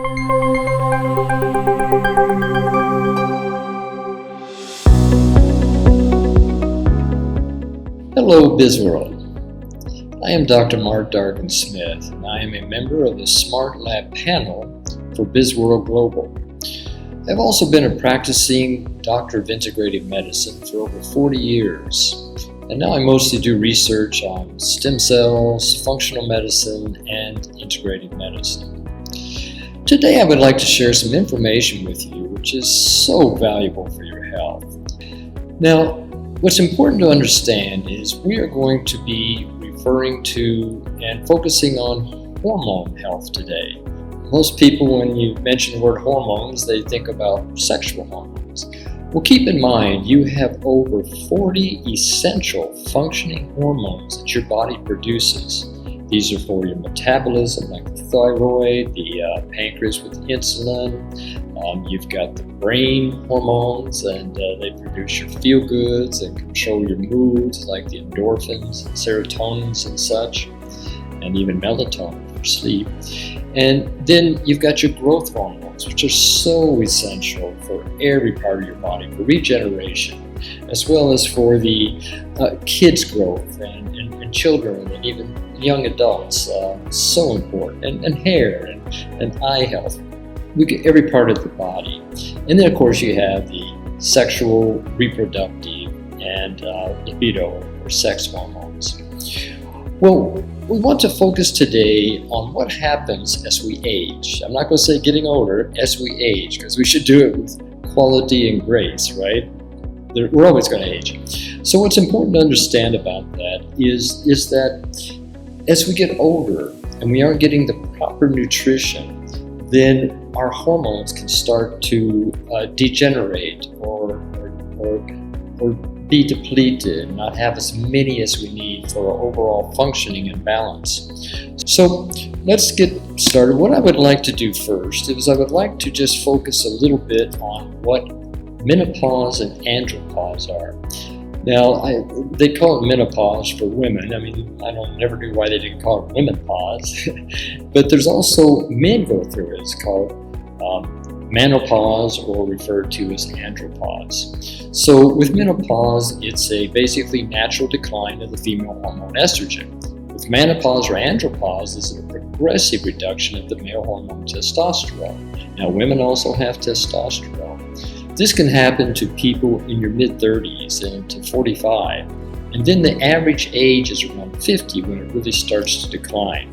Hello, BizWorld. I am Dr. Mark Dargan Smith, and I am a member of the Smart Lab panel for BizWorld Global. I've also been a practicing doctor of integrative medicine for over 40 years, and now I mostly do research on stem cells, functional medicine, and integrative medicine. Today I would like to share some information with you which is so valuable for your health. Now, what's important to understand is we are going to be referring to and focusing on hormone health today. Most people, when you mention the word hormones, they think about sexual hormones. Well, keep in mind, you have over 40 essential functioning hormones that your body produces. These are for your metabolism, like the thyroid, the pancreas with insulin. You've got the brain hormones, and they produce your feel-goods and control your moods, like the endorphins, serotonins, and such, and even melatonin for sleep. And then you've got your growth hormones, which are so essential for every part of your body, for regeneration, as well as for the kids' growth and children and even young adults. So important. And hair and eye health. We get every part of the body. And then, of course, you have the sexual, reproductive, and libido or sex hormones. Well, we want to focus today on what happens as we age. I'm not going to say getting older, as we age, because we should do it with quality and grace, right? We're always going to age. So what's important to understand about that is that as we get older and we aren't getting the proper nutrition, then our hormones can start to degenerate or be depleted, not have as many as we need for our overall functioning and balance. So let's get started. What I would like to do first is I would like to just focus a little bit on what menopause and andropause are. Now, they call it menopause for women. I mean, I never knew why they didn't call it womenopause. But there's also men go through it. It's called menopause, or referred to as andropause. So with menopause, it's a basically natural decline of the female hormone estrogen. With menopause or andropause, it's a progressive reduction of the male hormone testosterone. Now, women also have testosterone. This can happen to people in your mid-30s and to 45. And then the average age is around 50 when it really starts to decline.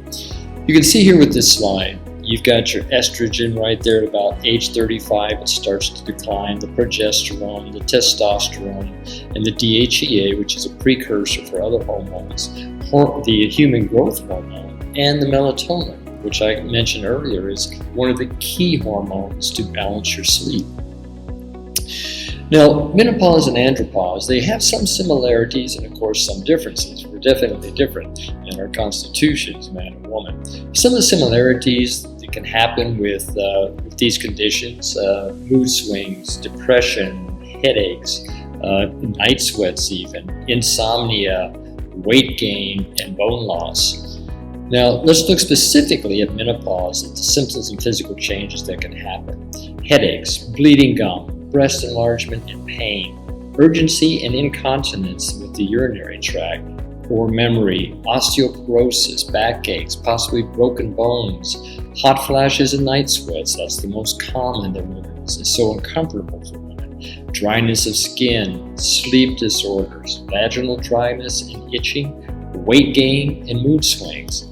You can see here with this slide, you've got your estrogen right there at about age 35. It starts to decline. The progesterone, the testosterone, and the DHEA, which is a precursor for other hormones, the human growth hormone, and the melatonin, which I mentioned earlier is one of the key hormones to balance your sleep. Now, menopause and andropause, they have some similarities and, of course, some differences. We're definitely different in our constitutions, man and woman. Some of the similarities that can happen with these conditions, mood swings, depression, headaches, night sweats even, insomnia, weight gain, and bone loss. Now, let's look specifically at menopause and the symptoms and physical changes that can happen. Headaches, bleeding gum, breast enlargement and pain, urgency and incontinence with the urinary tract, poor memory, osteoporosis, backaches, possibly broken bones, hot flashes and night sweats. That's the most common that women. It's so uncomfortable for women. Dryness of skin, sleep disorders, vaginal dryness and itching, weight gain, and mood swings.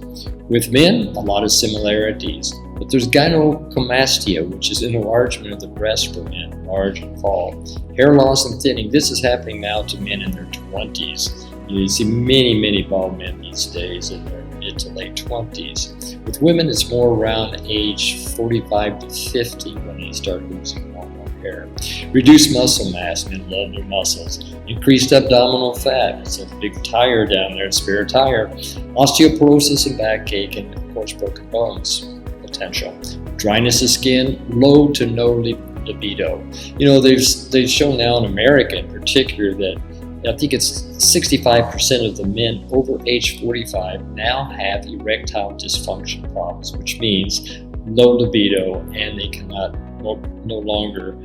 With men, a lot of similarities. But there's gynecomastia, which is an enlargement of the breast for men, large and fall. Hair loss and thinning. This is happening now to men in their 20s. You see many bald men these days in their mid to late 20s. With women, it's more around age 45 to 50 when they start losing more hair. Reduced muscle mass. Men love their muscles. Increased abdominal fat. It's a big tire down there, spare tire. Osteoporosis and backache, and of course broken bones. Potential. Dryness of skin, low to no libido. They've shown now in America in particular that I think it's 65% of the men over age 45 now have erectile dysfunction problems, which means low libido, and they cannot no longer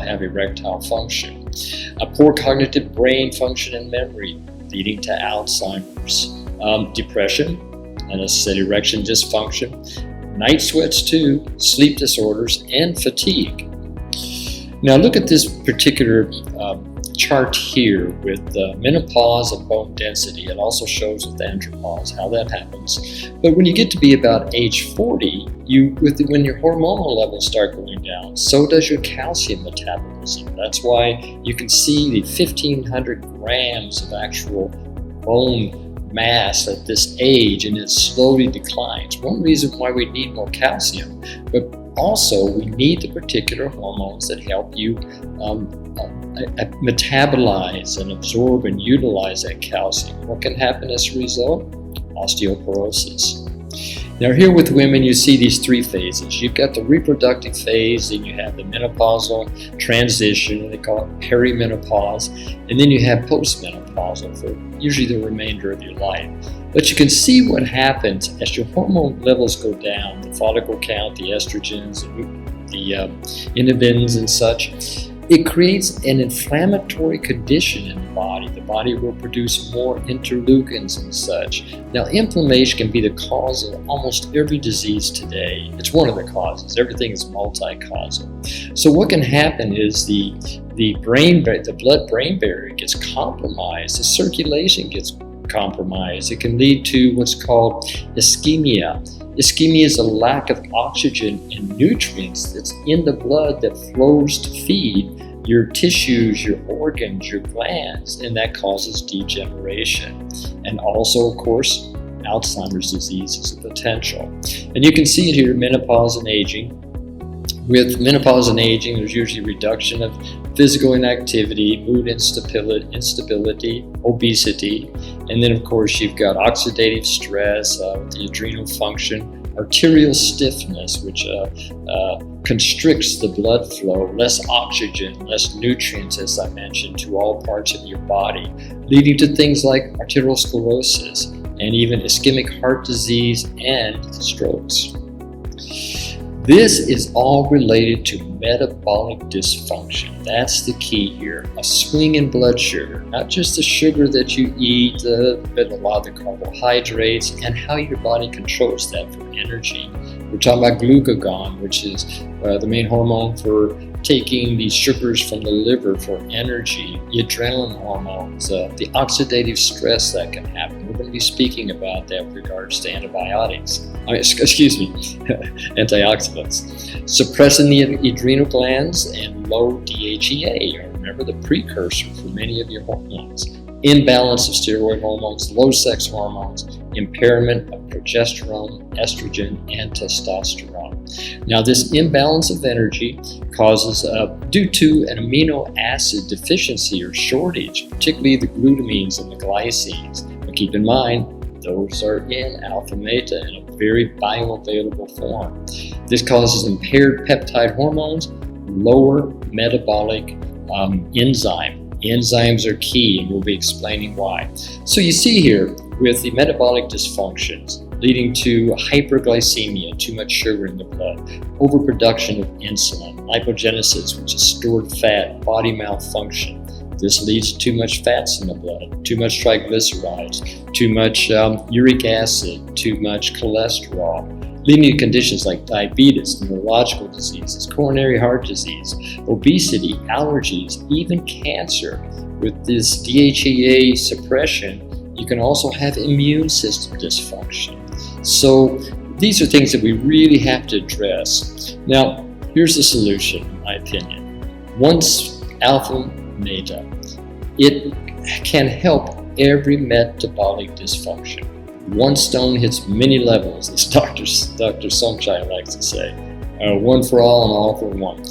have erectile function. A poor cognitive brain function and memory, leading to Alzheimer's. Depression, and I said erection dysfunction, night sweats too, sleep disorders, and fatigue. Now look at this particular chart here with menopause and bone density. It also shows with andropause how that happens. But when you get to be about age 40, when your hormonal levels start going down, so does your calcium metabolism. That's why you can see the 1,500 grams of actual bone mass at this age, and it slowly declines. One reason why we need more calcium, but also we need the particular hormones that help you metabolize and absorb and utilize that calcium. What can happen as a result? Osteoporosis. Now here with women, you see these three phases. You've got the reproductive phase, then you have the menopausal transition, they call it perimenopause, and then you have postmenopausal for usually the remainder of your life. But you can see what happens as your hormone levels go down, the follicle count, the estrogens, the inhibins and such. It creates an inflammatory condition in the body. The body will produce more interleukins and such. Now, inflammation can be the cause of almost every disease today. It's one of the causes. Everything is multi-causal. So what can happen is the blood-brain barrier gets compromised. The circulation gets compromised. It can lead to what's called ischemia. Ischemia is a lack of oxygen and nutrients that's in the blood that flows to feed your tissues, your organs, your glands, and that causes degeneration. And also, of course, Alzheimer's disease is a potential. And you can see it here, menopause and aging. With menopause and aging, there's usually reduction of physical inactivity, mood instability, obesity, and then of course you've got oxidative stress, the adrenal function, arterial stiffness, which constricts the blood flow, less oxygen, less nutrients, as I mentioned, to all parts of your body, leading to things like arteriosclerosis and even ischemic heart disease and strokes. This is all related to metabolic dysfunction. That's the key here. A swing in blood sugar, not just the sugar that you eat, but a lot of the carbohydrates and how your body controls that for energy. We're talking about glucagon, which is the main hormone for taking these sugars from the liver for energy, the adrenaline hormones, the oxidative stress that can happen. We're going to be speaking about that with regards to antibiotics. Antioxidants. Suppressing the adrenal glands and low DHEA, remember the precursor for many of your hormones. Imbalance of steroid hormones, low sex hormones, impairment of progesterone, estrogen, and testosterone. Now, this imbalance of energy causes, due to an amino acid deficiency or shortage, particularly the glutamines and the glycines. But keep in mind, those are in AlphaMeta in a very bioavailable form. This causes impaired peptide hormones, lower metabolic enzyme. Enzymes are key, and we'll be explaining why. So you see here, with the metabolic dysfunctions leading to hyperglycemia, too much sugar in the blood, overproduction of insulin, lipogenesis, which is stored fat, body malfunction. This leads to too much fats in the blood, too much triglycerides, too much uric acid, too much cholesterol, leading to conditions like diabetes, neurological diseases, coronary heart disease, obesity, allergies, even cancer. With this DHEA suppression, you can also have immune system dysfunction. So these are things that we really have to address. Now, here's the solution, in my opinion. Once AlphaMeta, it can help every metabolic dysfunction. One stone hits many levels, as Dr. Somchai likes to say. One for all and all for one.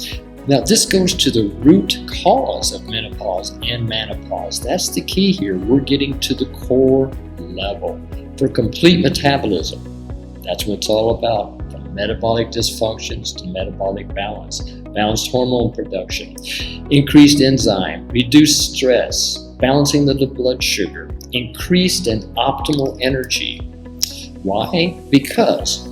Now, this goes to the root cause of menopause and menopause. That's the key here. We're getting to the core level for complete metabolism. That's what it's all about, from metabolic dysfunctions to metabolic balance, balanced hormone production, increased enzyme, reduced stress, balancing the blood sugar, increased and optimal energy. Why? Because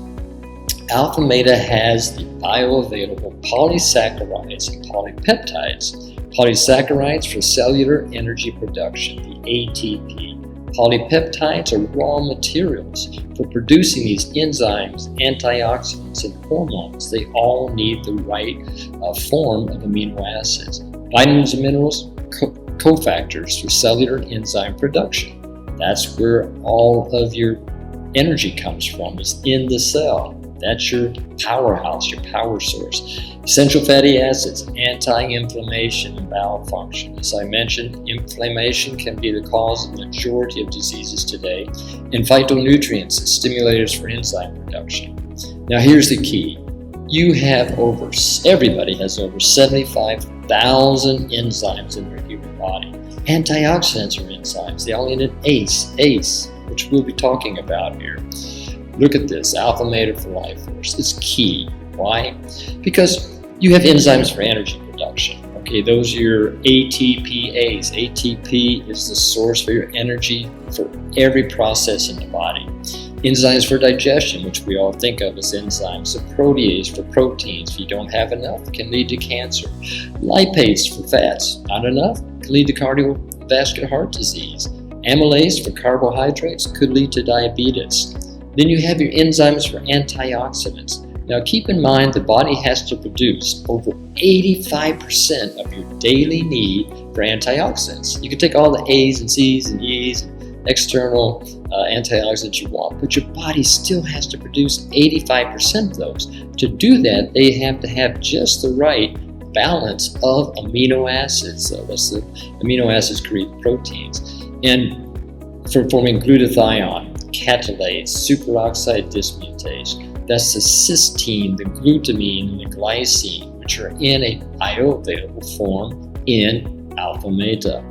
AlphaMeta has the bioavailable polysaccharides and polypeptides. Polysaccharides for cellular energy production, the ATP. Polypeptides are raw materials for producing these enzymes, antioxidants, and hormones. They all need the right form of amino acids. Vitamins and minerals, cofactors for cellular enzyme production. That's where all of your energy comes from, is in the cell. That's your powerhouse, your power source. Essential fatty acids, anti-inflammation and bowel function. As I mentioned, inflammation can be the cause of the majority of diseases today. And phytonutrients, stimulators for enzyme production. Now here's the key. Everybody has over 75,000 enzymes in their human body. Antioxidants are enzymes. They all end in ACE, which we'll be talking about here. Look at this, AlphaMeta for Life Force. It's key. Why? Because you have enzymes for energy production. Okay, those are your ATPase. ATP is the source for your energy for every process in the body. Enzymes for digestion, which we all think of as enzymes. The protease for proteins. If you don't have enough, it can lead to cancer. Lipase for fats. Not enough, can lead to cardiovascular heart disease. Amylase for carbohydrates could lead to diabetes. Then you have your enzymes for antioxidants. Now keep in mind the body has to produce over 85% of your daily need for antioxidants. You can take all the A's and C's and E's and external antioxidants you want, but your body still has to produce 85% of those. To do that, they have to have just the right balance of amino acids. So that's the amino acids create proteins. And for forming glutathione, catalase, superoxide dismutase. That's the cysteine, the glutamine, and the glycine, which are in a bioavailable form in AlphaMeta.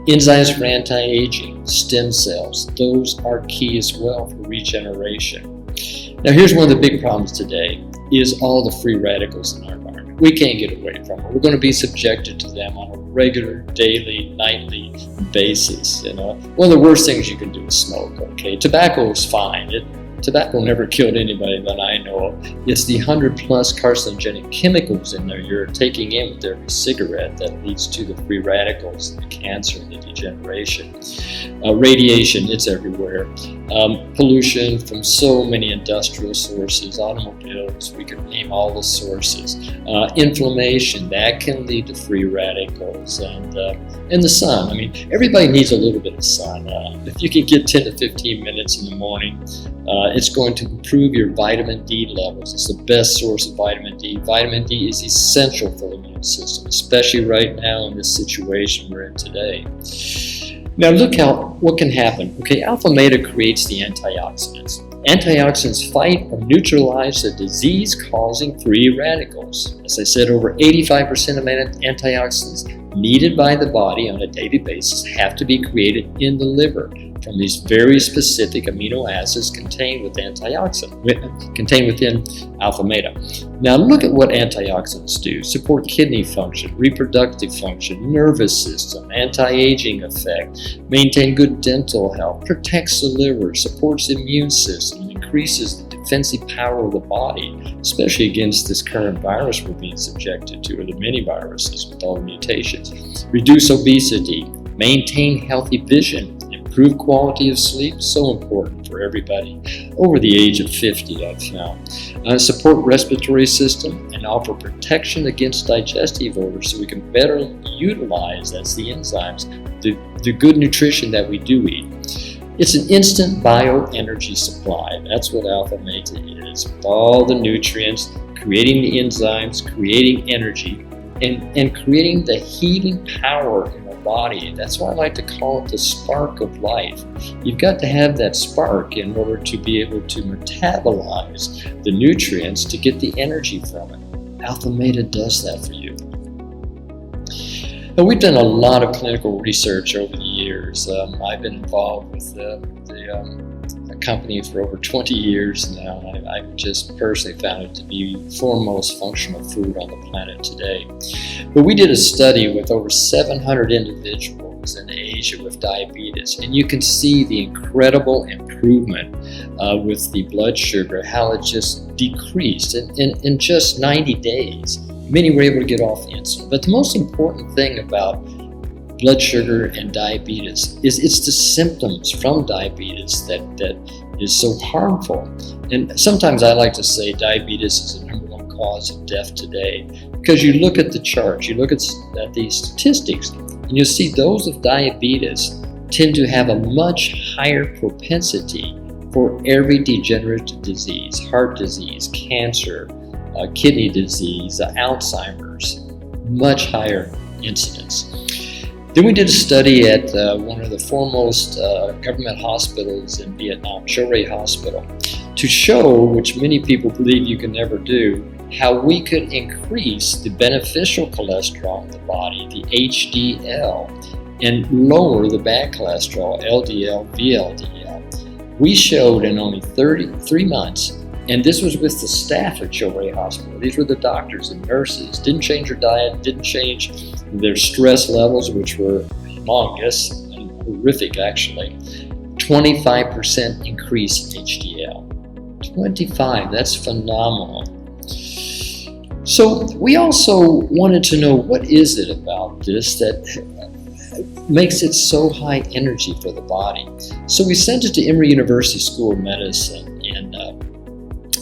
Enzymes for anti-aging, stem cells, those are key as well for regeneration. Now here's one of the big problems today, is all the free radicals in our environment. We can't get away from them. We're going to be subjected to them on a regular, daily, nightly basis. One of the worst things you can do is smoke. Okay, tobacco is fine. Tobacco never killed anybody that I know of. It's the 100+ carcinogenic chemicals in there you're taking in with every cigarette that leads to the free radicals, the cancer, and the degeneration. Radiation, it's everywhere. Pollution from so many industrial sources, automobiles, we could name all the sources. Inflammation, that can lead to free radicals. And the sun. I mean, everybody needs a little bit of sun. If you can get 10 to 15 minutes in the morning, it's going to improve your vitamin D levels. It's the best source of vitamin D. Vitamin D is essential for the immune system, especially right now in this situation we're in today. Now look what can happen. Okay, AlphaMeta creates the antioxidants. Antioxidants fight or neutralize the disease-causing free radicals. As I said, over 85% of antioxidants needed by the body on a daily basis have to be created in the liver from these very specific amino acids contained within AlphaMeta. Now look at what antioxidants do. Support kidney function, reproductive function, nervous system, anti-aging effect, maintain good dental health, protects the liver, supports the immune system, increases the defensive power of the body, especially against this current virus we're being subjected to, or the many viruses with all the mutations. Reduce obesity, maintain healthy vision, improve quality of sleep, so important for everybody over the age of 50, I've found. Support respiratory system and offer protection against digestive orders so we can better utilize, that's the enzymes, the good nutrition that we do eat. It's an instant bioenergy supply. That's what AlphaMeta is, with all the nutrients, creating the enzymes, creating energy, and creating the healing power in our body. That's why I like to call it the spark of life. You've got to have that spark in order to be able to metabolize the nutrients to get the energy from it. AlphaMeta does that for you. Now, we've done a lot of clinical research over the years. I've been involved with the company for over 20 years now. I've just personally found it to be the foremost functional food on the planet today. But we did a study with over 700 individuals was in Asia with diabetes, and you can see the incredible improvement with the blood sugar, how it just decreased in just 90 days. Many were able to get off insulin. But the most important thing about blood sugar and diabetes is it's the symptoms from diabetes that is so harmful. And sometimes I like to say diabetes is the number one cause of death today, because you look at the charts, you look at these statistics, and you'll see those with diabetes tend to have a much higher propensity for every degenerative disease, heart disease, cancer, kidney disease, Alzheimer's, much higher incidence. Then we did a study at one of the foremost government hospitals in Vietnam, Douala Hospital, to show, which many people believe you can never do, how we could increase the beneficial cholesterol in the body, the HDL, and lower the bad cholesterol, LDL, VLDL. We showed in only 3 months, and this was with the staff at Douala Hospital. These were the doctors and nurses. Didn't change their diet, didn't change their stress levels, which were humongous and horrific actually. 25% increase in HDL. 25, that's phenomenal. So we also wanted to know, what is it about this that makes it so high energy for the body? So we sent it to Emory University School of Medicine in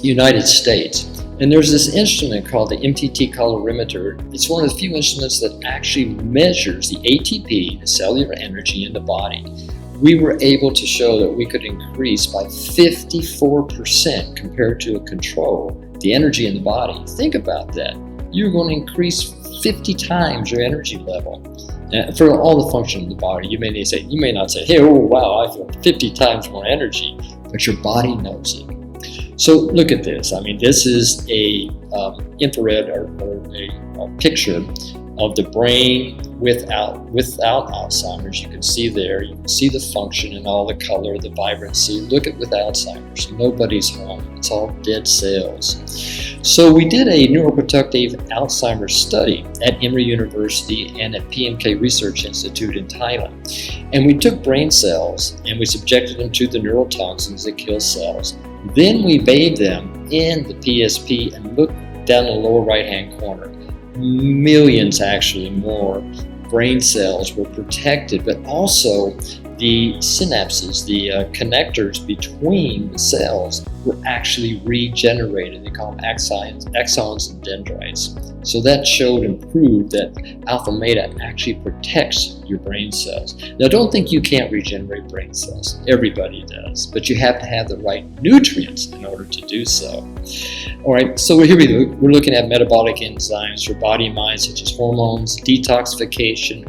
United States. And there's this instrument called the MTT colorimeter. It's one of the few instruments that actually measures the ATP, the cellular energy in the body. We were able to show that we could increase by 54% compared to a control the energy in the body. Think about that. You're going to increase 50 times your energy level for all the functions of the body. You may not say, hey, oh wow, I feel 50 times more energy, but your body knows it. So look at this. I mean, this is a infrared or a picture of the brain without Alzheimer's. You can see there, you can see the function and all the color, the vibrancy. Look at with Alzheimer's, nobody's home. It's all dead cells. So we did a neuroprotective Alzheimer's study at Emory University and at PMK Research Institute in Thailand. And we took brain cells and we subjected them to the neurotoxins that kill cells. Then we bathed them in the PSP and looked down the lower right-hand corner. Millions, actually more, brain cells were protected, but also the synapses, the connectors between the cells were actually regenerated. They call them axons and dendrites. So that showed and proved that AlphaMeta actually protects your brain cells. Now don't think you can't regenerate brain cells. Everybody does, but you have to have the right nutrients in order to do so. All right, so here we're looking at metabolic enzymes for body and mind, such as hormones, detoxification,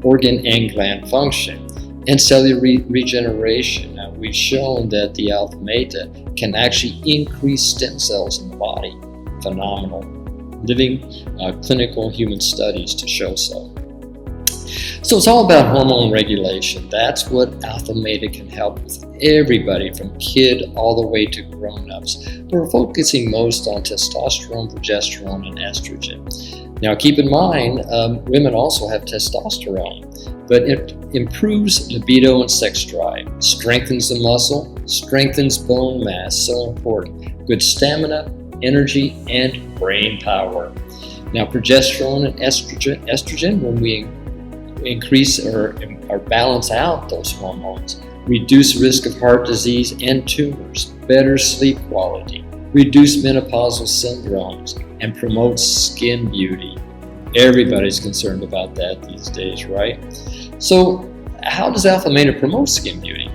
organ and gland function, and cellular regeneration. Now, we've shown that the AlphaMeta can actually increase stem cells in the body. Phenomenal. Living clinical human studies to show so. So it's all about hormone regulation. That's what AlphaMeta can help with everybody from kid all the way to grown-ups. We're focusing most on testosterone, progesterone, and estrogen. Now keep in mind, women also have testosterone, but it improves libido and sex drive, strengthens the muscle, strengthens bone mass, so important, good stamina, energy, and brain power. Now progesterone and estrogen, when we increase or balance out those hormones, reduce risk of heart disease and tumors, better sleep quality, reduce menopausal syndromes, and promote skin beauty. Everybody's concerned about that these days, right? So how does AlphaMeta promote skin beauty?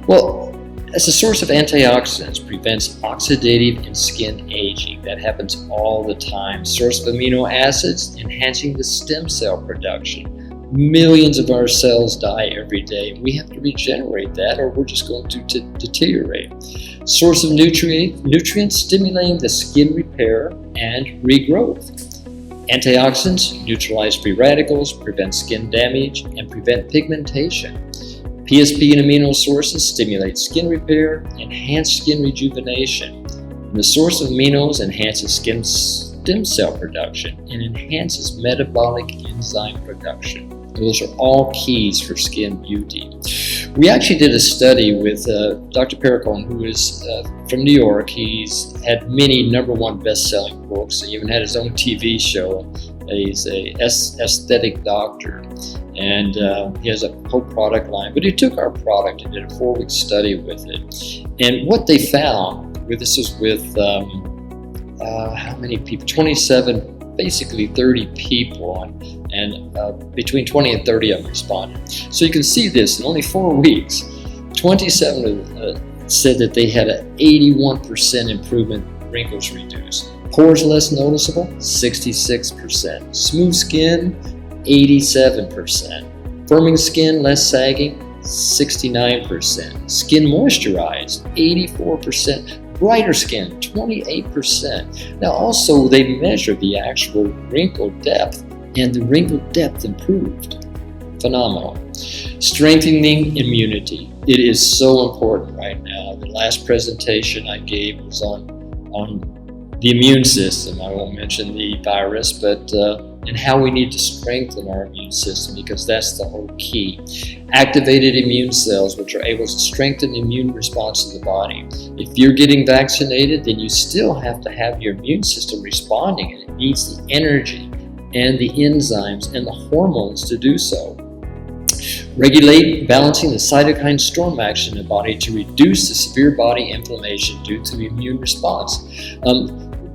Well, as a source of antioxidants, prevents oxidative and skin aging. That happens all the time. Source of amino acids, enhancing the stem cell production. Millions of our cells die every day. We have to regenerate that, or we're just going to deteriorate. Source of nutrients, stimulating the skin repair and regrowth. Antioxidants neutralize free radicals, prevent skin damage, and prevent pigmentation. PSP and amino sources stimulate skin repair, enhance skin rejuvenation. And the source of aminos enhances stem cell production and enhances metabolic enzyme production. Those are all keys for skin beauty. We actually did a study with Dr. Perricone, who is from New York. He's had many #1 best-selling books. He even had his own TV show. He's a aesthetic doctor, and he has a whole product line. But he took our product and did a 4-week study with it. And what they found, this was with how many people? 27, basically 30 people, and between 20 and 30 of them responded. So you can see this in only 4 weeks. 27 said that they had an 81% improvement, wrinkles reduced. Pores less noticeable, 66%. Smooth skin, 87%. Firming skin, less sagging, 69%. Skin moisturized, 84%. Brighter skin, 28%. Now also they measure the actual wrinkle depth, and the wrinkle depth improved. Phenomenal. Strengthening immunity. It is so important right now. The last presentation I gave was on the immune system. I won't mention the virus, but and how we need to strengthen our immune system, because that's the whole key. Activated immune cells, which are able to strengthen the immune response of the body. If you're getting vaccinated, then you still have to have your immune system responding, and it needs the energy and the enzymes and the hormones to do so. Regulate balancing the cytokine storm action in the body to reduce the severe body inflammation due to the immune response.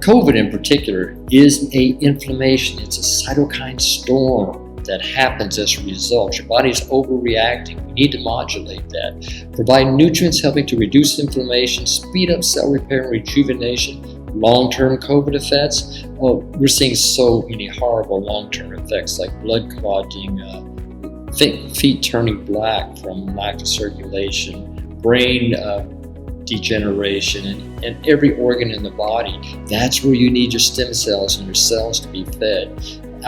COVID in particular is an inflammation. It's a cytokine storm that happens as a result. Your body's overreacting. We need to modulate that. Provide nutrients helping to reduce inflammation, speed up cell repair and rejuvenation. Long-term COVID effects. Well, we're seeing so many horrible long-term effects like blood clotting, feet turning black from lack of circulation, brain degeneration, and every organ in the body. That's where you need your stem cells and your cells to be fed.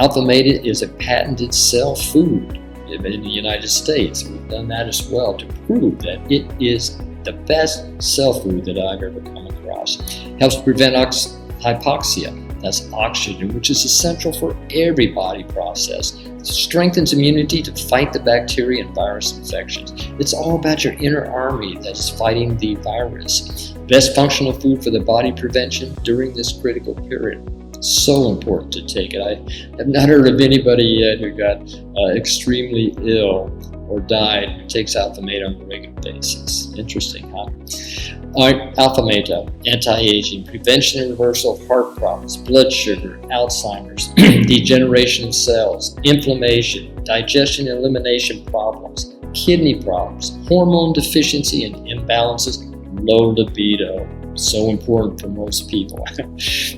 AlphaMeta is a patented cell food in the United States. We've done that as well to prove that it is the best cell food that I've ever come across. Helps prevent hypoxia. That's oxygen, which is essential for every body process. Strengthens immunity to fight the bacteria and virus infections. It's all about your inner army that is fighting the virus. Best functional food for the body prevention during this critical period. So important to take it. I have not heard of anybody yet who got extremely ill or died who takes AlphaMeta on a regular basis. Interesting, huh? All right, AlphaMeta, anti-aging, prevention and reversal of heart problems, blood sugar, Alzheimer's, degeneration of cells, inflammation, digestion and elimination problems, kidney problems, hormone deficiency and imbalances, low libido. So important for most people.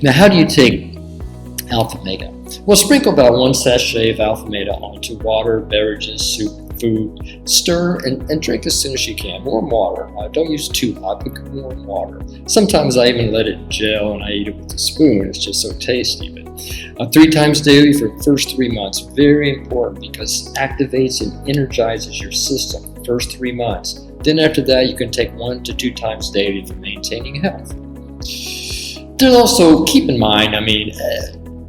Now, how do you take AlphaMeta? Well, sprinkle about 1 sachet of AlphaMeta onto water, beverages, soup, food. Stir and drink as soon as you can. Warm water. Don't use too hot, but warm water. Sometimes I even let it gel and I eat it with a spoon. It's just so tasty. But 3 times daily for the first 3 months. Very important because it activates and energizes your system the first 3 months. Then after that, you can take 1 to 2 times daily for maintaining health. There's also, keep in mind,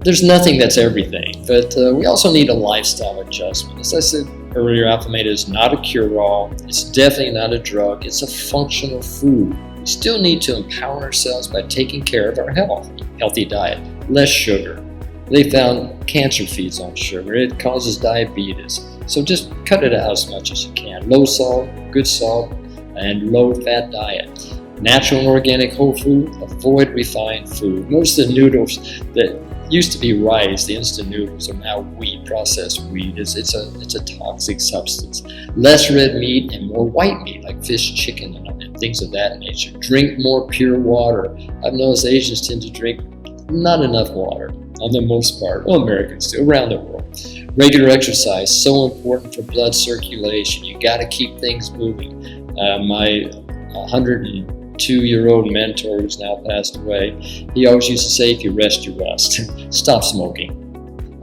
there's nothing that's everything, but we also need a lifestyle adjustment. As I said earlier, AlphaMeta is not a cure-all. It's definitely not a drug. It's a functional food. We still need to empower ourselves by taking care of our health. Healthy diet, less sugar. They found cancer feeds on sugar. It causes diabetes. So just cut it out as much as you can. Low salt, good salt, and low-fat diet. Natural and organic whole food. Avoid refined food. Notice the noodles that used to be rice, the instant noodles are now wheat, processed wheat. It's a toxic substance. Less red meat and more white meat like fish, chicken, and things of that nature. Drink more pure water. I've noticed Asians tend to drink not enough water on the most part. Well, Americans do, around the world. Regular exercise, so important for blood circulation. You got to keep things moving. My 102-year-old mentor who's now passed away, he always used to say, if you rest, you rust. Stop smoking.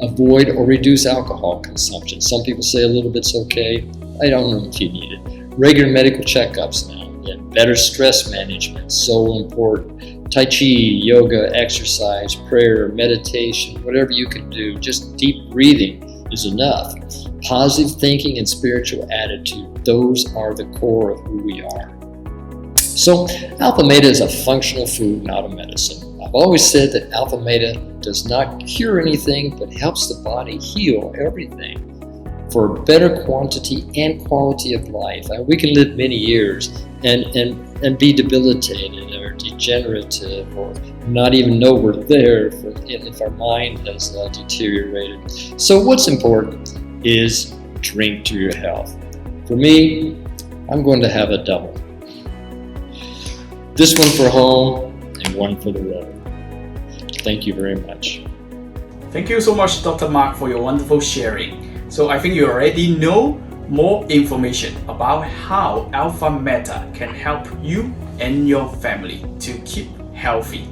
Avoid or reduce alcohol consumption. Some people say a little bit's okay. I don't know if you need it. Regular medical checkups now. And better stress management, so important. Tai Chi, yoga, exercise, prayer, meditation, whatever you can do. Just deep breathing is enough. positive thinking and spiritual attitude, those are the core of who we are. So AlphaMeta is a functional food, not a medicine. I've always said that AlphaMeta does not cure anything, but helps the body heal everything for better quantity and quality of life. We can live many years and be debilitated or degenerative or not even know we're there if our mind has deteriorated. So what's important is drink to your health. For me, I'm going to have a double. This one for home and one for the road. Thank you very much. Thank you so much, Dr. Mark, for your wonderful sharing. So I think you already know more information about how AlphaMeta can help you and your family to keep healthy.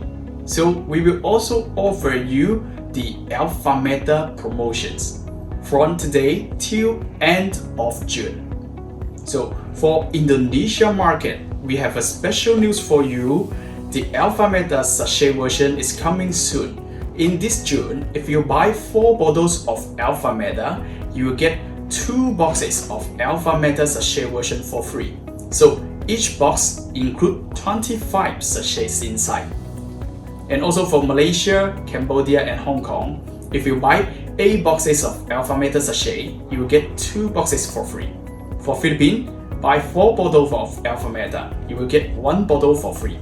So we will also offer you the AlphaMeta promotions from today till end of June. So for Indonesia market, we have a special news for you. The AlphaMeta sachet version is coming soon. In this June, if you buy 4 bottles of AlphaMeta, you will get 2 boxes of AlphaMeta sachet version for free. So each box includes 25 sachets inside. And also for Malaysia, Cambodia and Hong Kong, if you buy 8 boxes of AlphaMeta sachet, you will get 2 boxes for free. For Philippines, buy 4 bottles of AlphaMeta, you will get 1 bottle for free.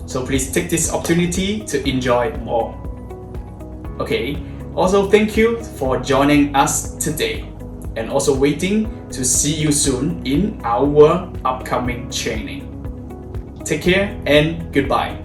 So please take this opportunity to enjoy more. Okay, also thank you for joining us today, and also waiting to see you soon in our upcoming training. Take care and goodbye.